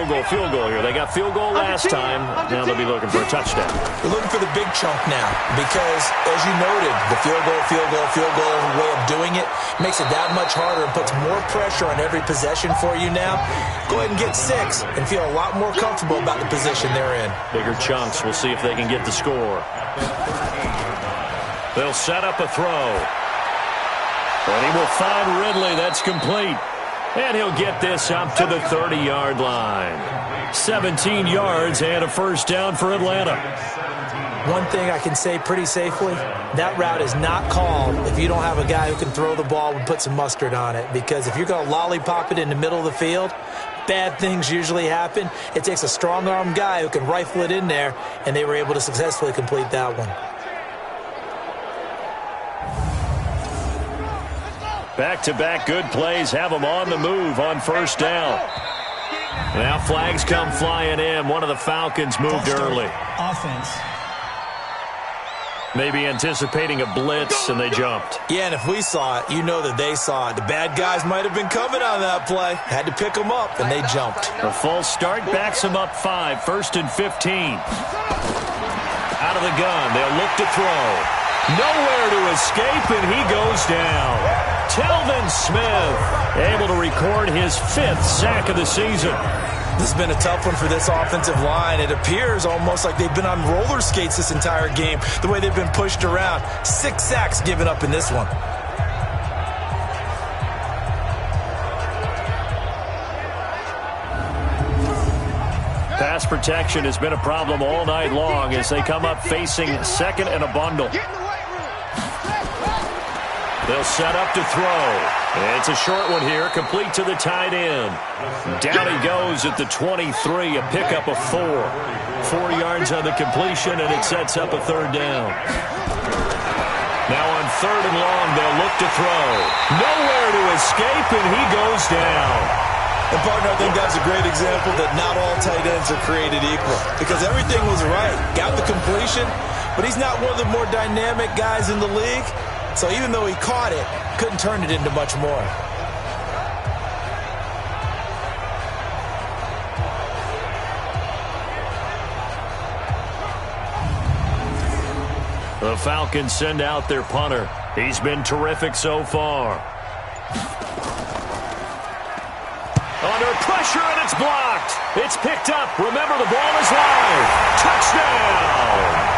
here. They got field goal last time. Now they'll be looking for a touchdown. They're looking for the big chunk now because, as you noted, the field goal way of doing it makes it that much harder and puts more pressure on every possession for you now. Go ahead and get 6 and feel a lot more comfortable about the position they're in. Bigger chunks. We'll see if they can get the score. They'll set up a throw. And he will find Ridley. That's complete. And he'll get this up to the 30-yard line. 17 yards and a first down for Atlanta. One thing I can say pretty safely, that route is not called if you don't have a guy who can throw the ball and put some mustard on it. Because if you're going to lollipop it in the middle of the field, bad things usually happen. It takes a strong-arm guy who can rifle it in there, and they were able to successfully complete that one. Back-to-back good plays have them on the move on first down. Now flags come flying in. One of the Falcons moved early. Offense. Maybe anticipating a blitz, and they jumped. Yeah, and if we saw it, you know that they saw it. The bad guys might have been coming on that play. Had to pick them up, and they jumped. A false start backs them up 5. 1st and 15. Out of the gun. They'll look to throw. Nowhere to escape, and he goes down. Telvin Smith able to record his 5th sack of the season. This has been a tough one for this offensive line. It appears almost like they've been on roller skates this entire game, the way they've been pushed around. 6 sacks given up in this one. Pass protection has been a problem all night long as they come up facing second and a bundle. They'll set up to throw. It's a short one here, complete to the tight end. Down he goes at the 23, a pickup of 4. 4 yards on the completion, and it sets up a 3rd down. Now on 3rd and long, they'll look to throw. Nowhere to escape, and he goes down. And, partner, I think that's a great example that not all tight ends are created equal, because everything was right. Got the completion, but he's not one of the more dynamic guys in the league. So even though he caught it, couldn't turn it into much more. The Falcons send out their punter. He's been terrific so far. Under pressure, and it's blocked. It's picked up. Remember, the ball is live. Touchdown!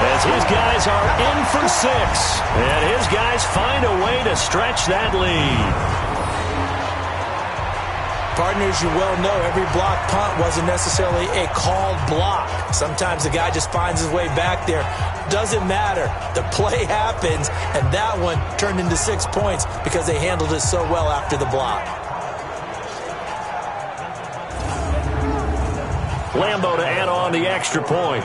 As his guys are in for 6. And his guys find a way to stretch that lead. Partners, you well know, every blocked punt wasn't necessarily a called block. Sometimes the guy just finds his way back there. Doesn't matter. The play happens, and that one turned into 6 points because they handled it so well after the block. Lambo to add on the extra point.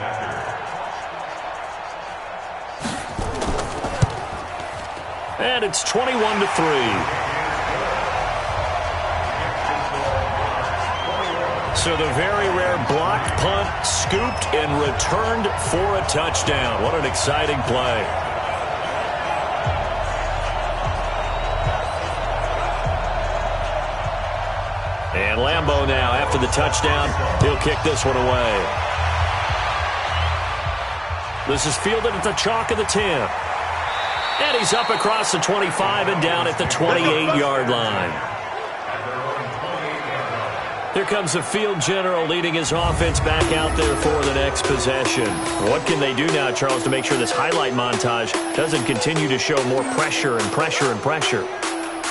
And it's 21-3. So the very rare blocked punt scooped and returned for a touchdown. What an exciting play. And Lambo now, after the touchdown, he'll kick this one away. This is fielded at the chalk of the 10. And he's up across the 25 and down at the 28-yard line. Here comes the field general leading his offense back out there for the next possession. What can they do now, Charles, to make sure this highlight montage doesn't continue to show more pressure and pressure and pressure?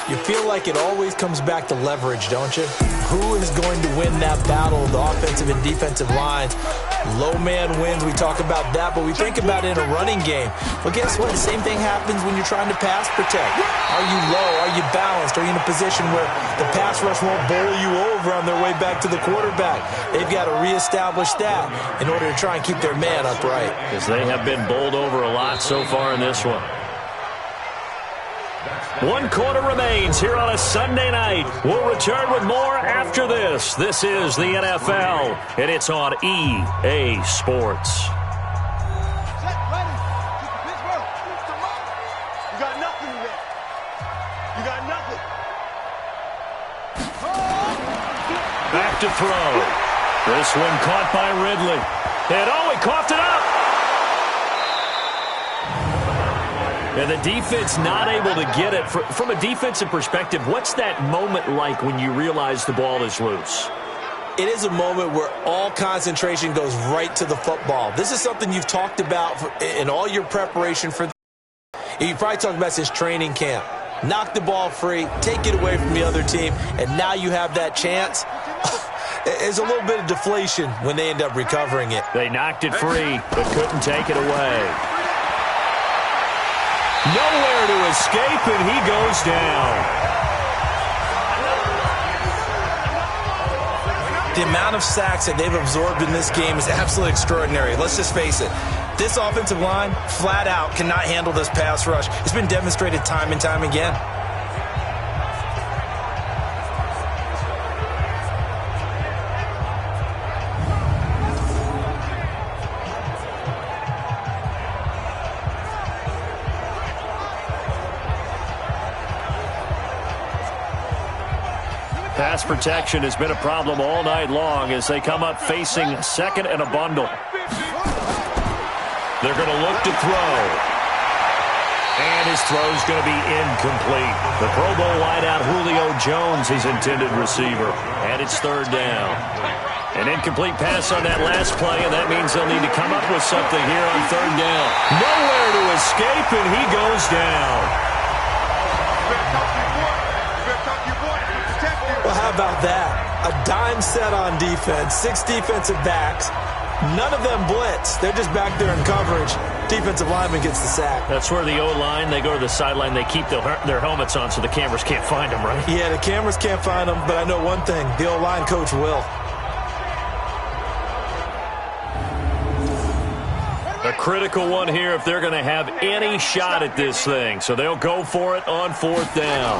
You feel like it always comes back to leverage, don't you? Who is going to win that battle of the offensive and defensive lines? Low man wins. We talk about that, but we think about it in a running game. Well, guess what? The same thing happens when you're trying to pass protect. Are you low? Are you balanced? Are you in a position where the pass rush won't bowl you over on their way back to the quarterback? They've got to reestablish that in order to try and keep their man upright. Because they have been bowled over a lot so far in this one. 1 quarter remains here on a Sunday night. We'll return with more after this. This is the NFL, and it's on EA Sports. You got nothing there. You got nothing. Back to throw. This one caught by Ridley. And he coughed it up. And the defense not able to get it. From a defensive perspective, what's that moment like when you realize the ball is loose? It is a moment where all concentration goes right to the football. This is something you've talked about in all your preparation for. You probably talked about since training camp. Knock the ball free, take it away from the other team, and now you have that chance. There's a little bit of deflation when they end up recovering it. They knocked it free, but couldn't take it away. Nowhere to escape, and he goes down. The amount of sacks that they've absorbed in this game is absolutely extraordinary. Let's just face it. This offensive line, flat out, cannot handle this pass rush. It's been demonstrated time and time again. Pass protection has been a problem all night long as they come up facing second and a bundle. They're going to look to throw. And his throw's going to be incomplete. The Pro Bowl wideout Julio Jones, his intended receiver. And it's third down. An incomplete pass on that last play, and that means they'll need to come up with something here on third down. Nowhere to escape, and he goes down. Well, how about that? A dime set on defense, 6 defensive backs. None of them blitz. They're just back there in coverage. Defensive lineman gets the sack. That's where the O-line, they go to the sideline, they keep their helmets on so the cameras can't find them, right? Yeah, the cameras can't find them, but I know one thing. The O-line coach will. A critical one here if they're going to have any shot at this thing. So they'll go for it on fourth down.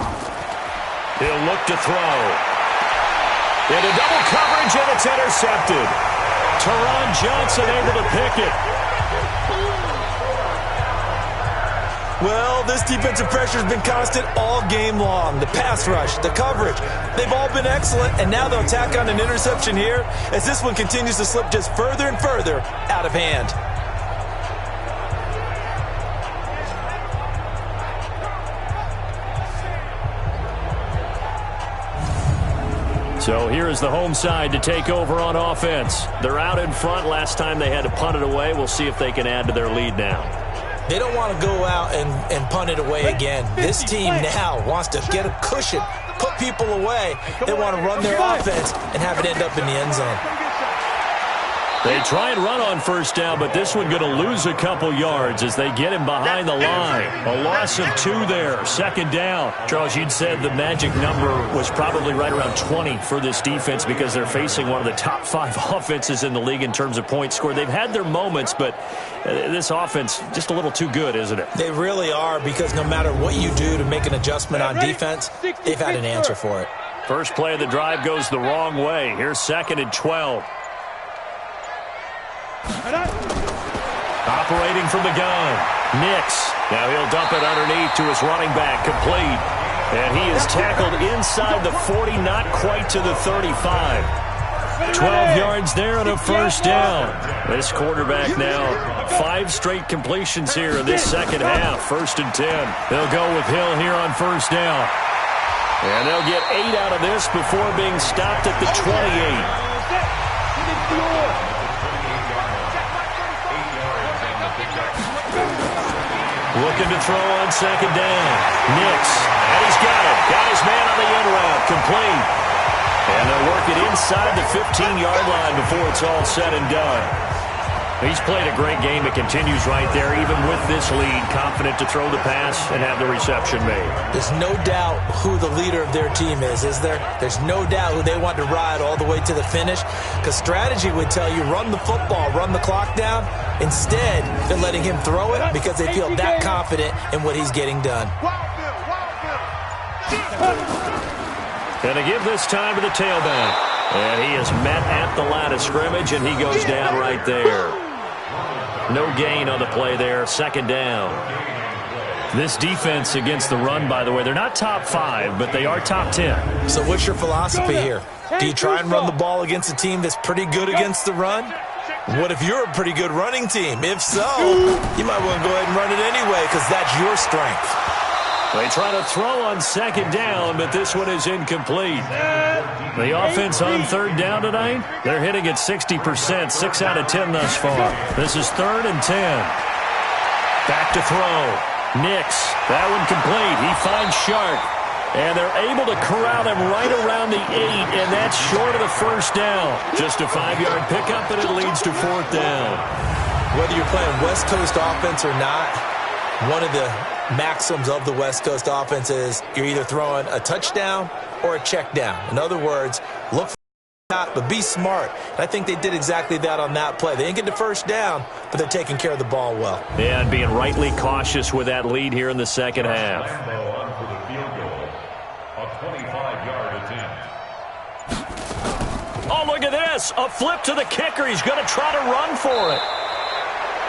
He'll look to throw. Into double coverage, and it's intercepted. Teron Johnson able to pick it. Well, this defensive pressure has been constant all game long. The pass rush, the coverage, they've all been excellent, and now they'll tack on an interception here as this one continues to slip just further and further out of hand. So here is the home side to take over on offense. They're out in front. Last time they had to punt it away. We'll see if they can add to their lead now. They don't want to go out and punt it away again. This team now wants to get a cushion, put people away. They want to run their offense and have it end up in the end zone. They try and run on first down, but this one going to lose a couple yards as they get him behind the line. A loss of 2 there, second down. Charles, you'd said the magic number was probably right around 20 for this defense because they're facing one of the top 5 offenses in the league in terms of points scored. They've had their moments, but this offense just a little too good, isn't it? They really are, because no matter what you do to make an adjustment on defense, they've had an answer for it. First play of the drive goes the wrong way. Here's 2nd and 12. Operating from the gun, Nix. Now he'll dump it underneath to his running back, complete. And he is tackled inside the 40, not quite to the 35. 12 yards there and a first down. This quarterback now, 5 straight completions here in this second half. 1st and 10. They'll go with Hill here on first down. And they'll get 8 out of this before being stopped at the 28. Looking to throw on second down. Nix. And he's got it. Got his man on the end route. Complete. And they'll work it inside the 15-yard line before it's all said and done. He's played a great game. It continues right there, even with this lead. Confident to throw the pass and have the reception made. There's no doubt who the leader of their team is there? There's no doubt who they want to ride all the way to the finish, because strategy would tell you run the football, run the clock down. Instead, they're letting him throw it because they feel that confident in what he's getting done. Going to give this time to the tailback. And he is met at the line of scrimmage, and he goes down right there. No gain on the play there. 2nd down. This defense against the run, by the way, they're not top 5, but they are top 10. So what's your philosophy here? Do you try and run the ball against a team that's pretty good against the run? What if you're a pretty good running team? If so, you might want to go ahead and run it anyway, because that's your strength. They try to throw on second down, but this one is incomplete. The offense on third down tonight, they're hitting at 60%, 6 out of 10 thus far. This is 3rd and 10. Back to throw. Nix, that one complete. He finds Shark, and they're able to corral him right around the 8, and that's short of the first down. Just a 5-yard pickup, and it leads to 4th down. Whether you're playing West Coast offense or not, one of the maxims of the West Coast offense is you're either throwing a touchdown or a check down. In other words, look for that, but be smart. And I think they did exactly that on that play. They didn't get the first down, but they're taking care of the ball well. Yeah, and being rightly cautious with that lead here in the second half. Oh, look at this. A flip to the kicker. He's going to try to run for it.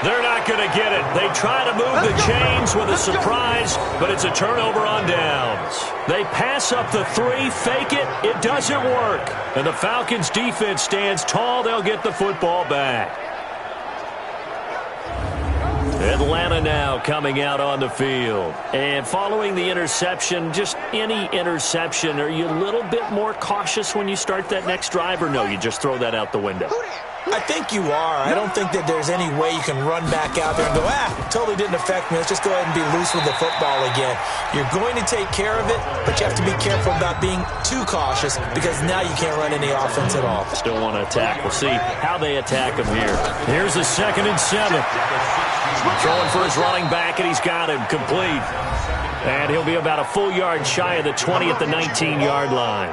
They're not going to get it. They try to move the chains with a surprise, but it's a turnover on downs. They pass up the 3, fake it. It doesn't work. And the Falcons defense stands tall. They'll get the football back. Atlanta now coming out on the field. And following the interception, just any interception, are you a little bit more cautious when you start that next drive, or no, you just throw that out the window? I think you are. I don't think that there's any way you can run back out there and go, totally didn't affect me. Let's just go ahead and be loose with the football again. You're going to take care of it, but you have to be careful about being too cautious because now you can't run any offense at all. Still want to attack. We'll see how they attack him here. Here's a 2nd and 7. Throwing for his running back, and he's got him complete. And he'll be about a full yard shy of the 20 at the 19-yard line.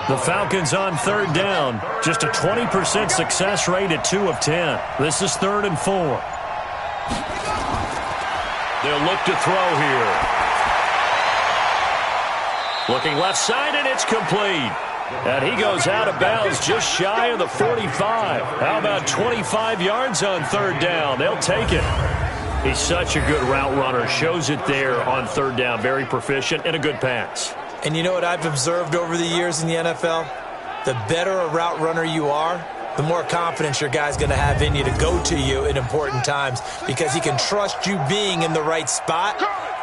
The Falcons on 3rd down. Just a 20% success rate at 2 of 10. This is 3rd and 4. They'll look to throw here. Looking left side, and it's complete. And he goes out of bounds just shy of the 45. How about 25 yards on 3rd down? They'll take it. He's such a good route runner. Shows it there on 3rd down. Very proficient and a good pass. And you know what I've observed over the years in the NFL? The better a route runner you are, the more confidence your guy's going to have in you to go to you in important times because he can trust you being in the right spot,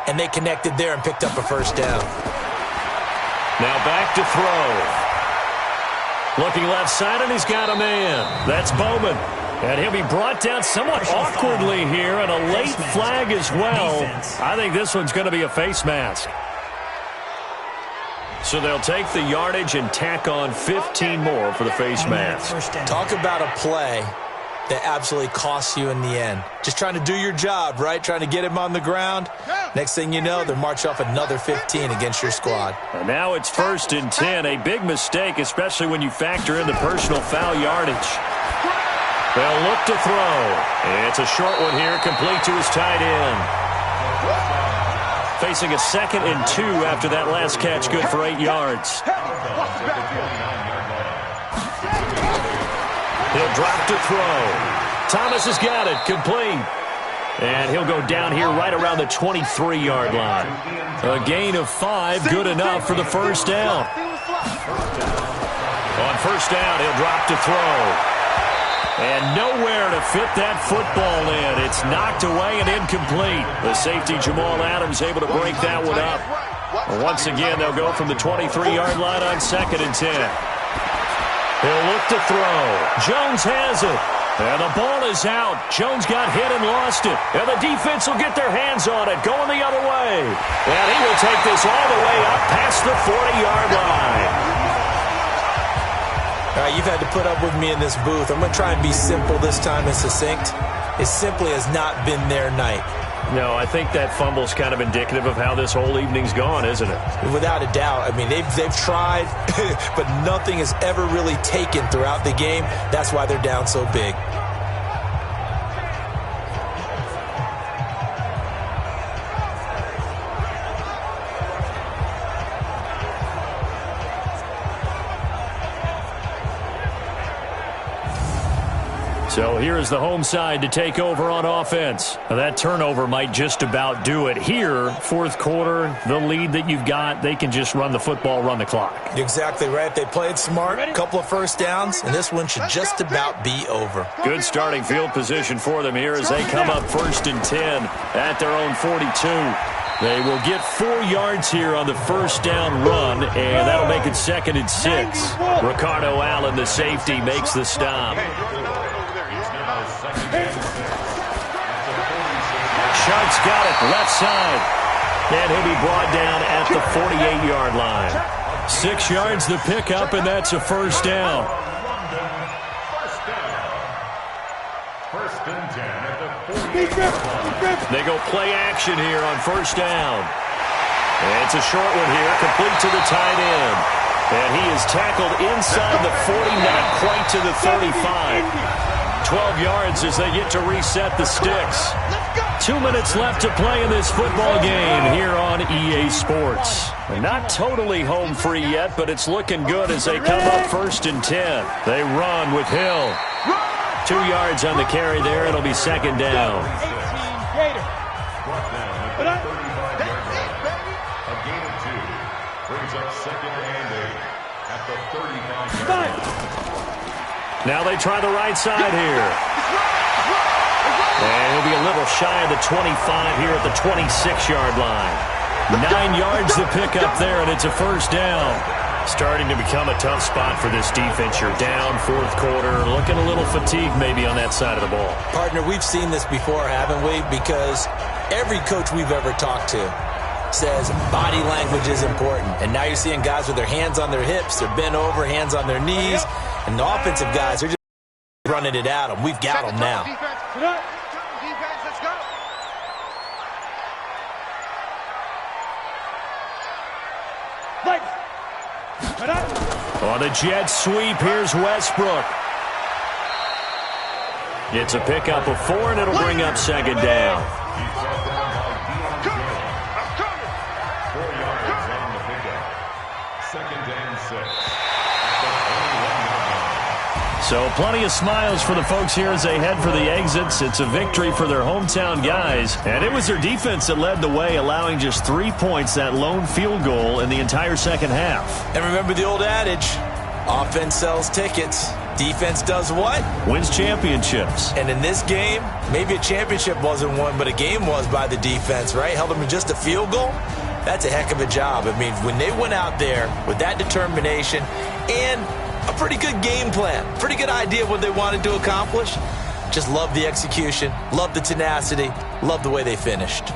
and they connected there and picked up a 1st down. Now back to throw. Looking left side, and he's got a man. That's Bowman. And he'll be brought down somewhat awkwardly here, and a late flag as well. I think this one's going to be a face mask. So they'll take the yardage and tack on 15 more for the face mask. Talk about a play that absolutely costs you in the end. Just trying to do your job, right? Trying to get him on the ground. Next thing you know, they'll march off another 15 against your squad. And now it's 1st and 10. A big mistake, especially when you factor in the personal foul yardage. They'll look to throw. It's a short one here, complete to his tight end. Facing a 2nd and 2 after that last catch, good for 8 yards. He'll drop to throw. Thomas has got it, complete. And he'll go down here right around the 23-yard line. A gain of 5, good enough for the 1st down. On 1st down, he'll drop to throw. And nowhere to fit that football in. It's knocked away and incomplete. The safety, Jamal Adams, able to break that one up. Once again, they'll go from the 23-yard line on 2nd and 10. He'll look to throw. Jones has it. And the ball is out. Jones got hit and lost it. And the defense will get their hands on it, going the other way. And he will take this all the way up past the 40-yard line. All right, you've had to put up with me in this booth. I'm going to try and be simple this time and succinct. It simply has not been their night. No, I think that fumble's kind of indicative of how this whole evening's gone, isn't it? Without a doubt. I mean, they've tried, but nothing has ever really taken throughout the game. That's why they're down so big. So here is the home side to take over on offense. Now that turnover might just about do it. Here, 4th quarter, the lead that you've got, they can just run the football, run the clock. You're exactly right. They played smart, a couple of 1st downs, and this one should just about be over. Good starting field position for them here as they come up 1st and 10 at their own 42. They will get 4 yards here on the 1st down run, and that'll make it 2nd and 6. Ricardo Allen, the safety, makes the stop. Sharks got it, left side. And he'll be brought down at the 48-yard line. 6 yards the pickup, and that's a 1st down. They go play action here on 1st down. And it's a short one here, complete to the tight end. And he is tackled inside the 40, not quite to the 35. 12 yards as they get to reset the sticks. 2 minutes left to play in this football game here on EA Sports. Not totally home free yet, but it's looking good as they come up 1st and 10. They run with Hill. 2 yards on the carry there. It'll be 2nd down. Now they try the right side here. And he'll be a little shy of the 25 here at the 26-yard line. 9 yards to pick up there, and it's a first down. Starting to become a tough spot for this defense. You're down fourth quarter, looking a little fatigued maybe on that side of the ball. Partner, we've seen this before, haven't we? Because every coach we've ever talked to says body language is important. And now you're seeing guys with their hands on their hips, they're bent over, hands on their knees, and the offensive guys are just running it at them. We've got them now. Defense, let's go. On the jet sweep, here's Westbrook. It's a pickup of 4, and it'll bring up second down. So plenty of smiles for the folks here as they head for the exits. It's a victory for their hometown guys. And it was their defense that led the way, allowing just 3 points, that lone field goal in the entire second half. And remember the old adage, offense sells tickets. Defense does what? Wins championships. And in this game, maybe a championship wasn't won, but a game was by the defense, right? Held them to just a field goal. That's a heck of a job. I mean, when they went out there with that determination and a pretty good game plan, pretty good idea of what they wanted to accomplish, just love the execution, love the tenacity, love the way they finished.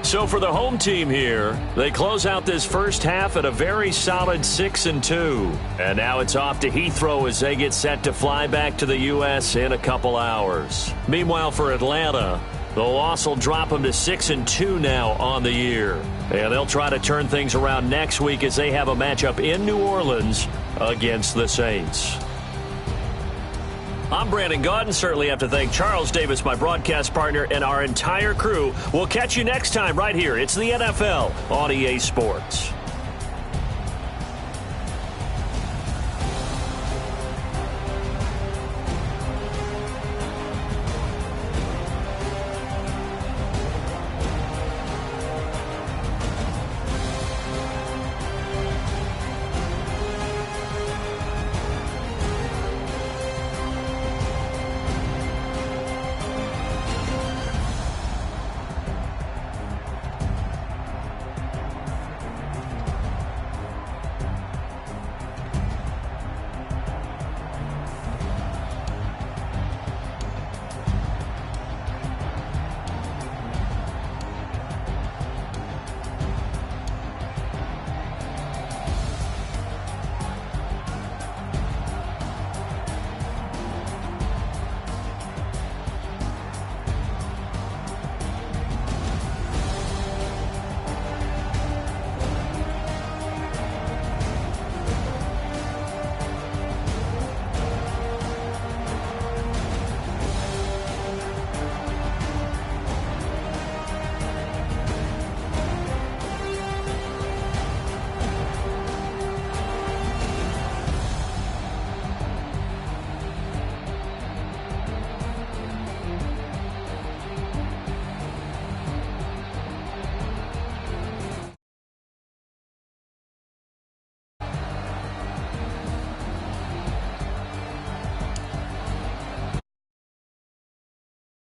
So for the home team here, they close out this first half at a very solid 6-2. And now it's off to Heathrow as they get set to fly back to the U.S. in a couple hours. Meanwhile, for Atlanta, the loss will drop them to 6-2 now on the year. And they'll try to turn things around next week as they have a matchup in New Orleans against the Saints. I'm Brandon Gaudin. Certainly have to thank Charles Davis, my broadcast partner, and our entire crew. We'll catch you next time right here. It's the NFL on EA Sports.